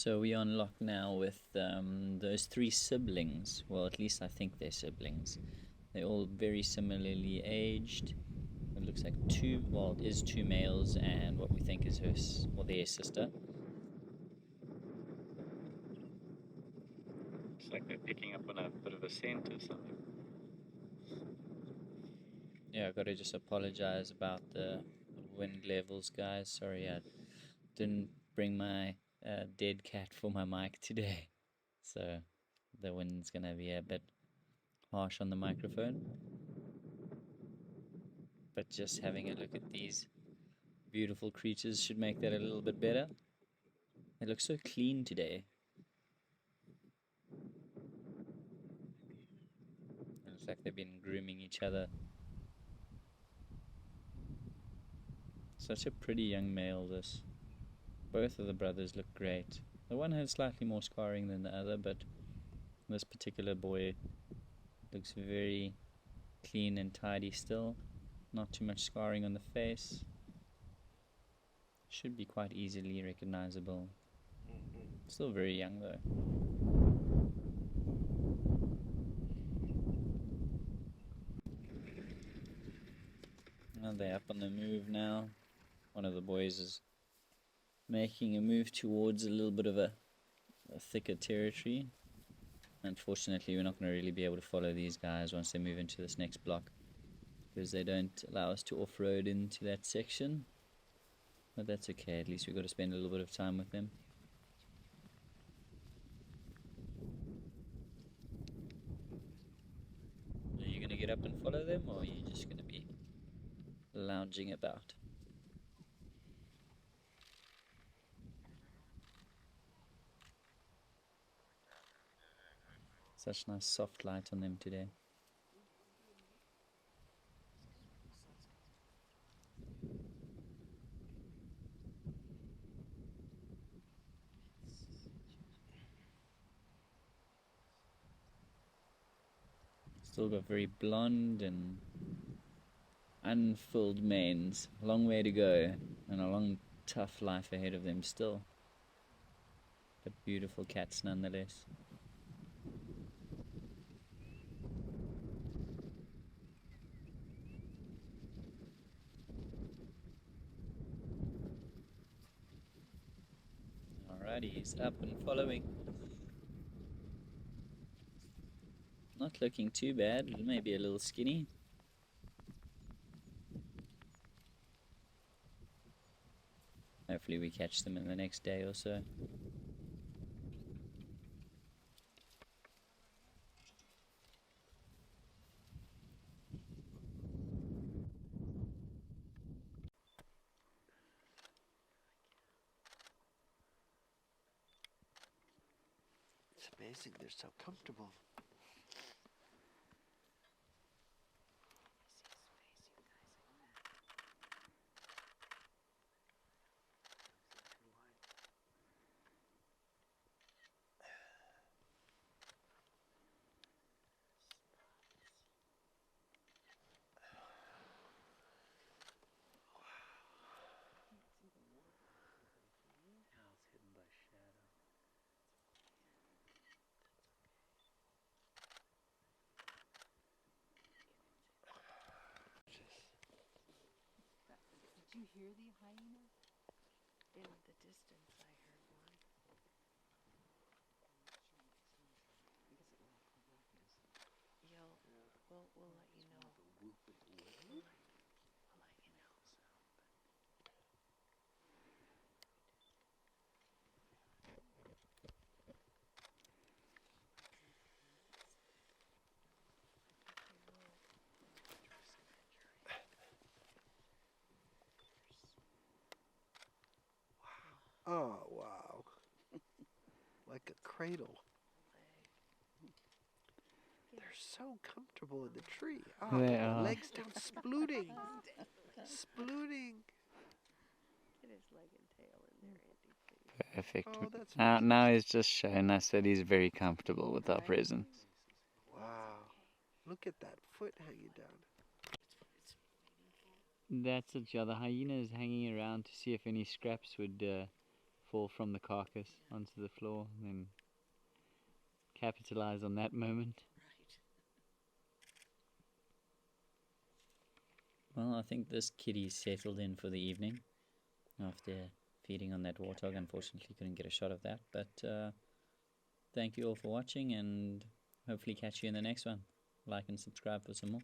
So we are unlocked now with those three siblings. Well, at least I think they're siblings. They're all very similarly aged. It looks like it is two males and what we think is their sister. Looks like they're picking up on a bit of a scent or something. Yeah, I've got to just apologize about the wind levels, guys. Sorry, I didn't bring my dead cat for my mic today. So the wind's going to be a bit harsh on the microphone. But just having a look at these beautiful creatures should make that a little bit better. They look so clean today. It looks like they've been grooming each other. Such a pretty young male, this. Both of the brothers look great. The one has slightly more scarring than the other, but this particular boy looks very clean and tidy still. Not too much scarring on the face. Should be quite easily recognizable. Still very young though. Well, they're up on the move now. One of the boys is making a move towards a little bit of a thicker territory. Unfortunately, we're not going to really be able to follow these guys once they move into this next block, because they don't allow us to off-road into that section. But that's okay, at least we've got to spend a little bit of time with them. Are you going to get up and follow them, or are you just going to be lounging about? Such nice soft light on them today. Still got very blonde and unfilled manes. A long way to go and a long tough life ahead of them still. But beautiful cats nonetheless. Alrighty, he's up and following. Not looking too bad, maybe a little skinny. Hopefully we catch them in the next day or so. It's amazing they're so comfortable. Did you hear the hyena? In the distance, I heard one. Yo, we'll let you know. We'll let you know. Oh, wow. Like a cradle. They're so comfortable in the tree. Oh, They their are. legs down, splooting. Splooting. Get his leg and tail in there, Andy, please. Perfect. Oh, that's Now he's just showing us that he's very comfortable with our presence. wow. Look at that foot hanging down. That's it, yeah. The hyena is hanging around to see if any scraps would fall from the carcass onto the floor, and then capitalize on that moment. Right. Well, I think this kitty's settled in for the evening after feeding on that warthog. Unfortunately, couldn't get a shot of that, but thank you all for watching, and hopefully catch you in the next one. Like and subscribe for some more.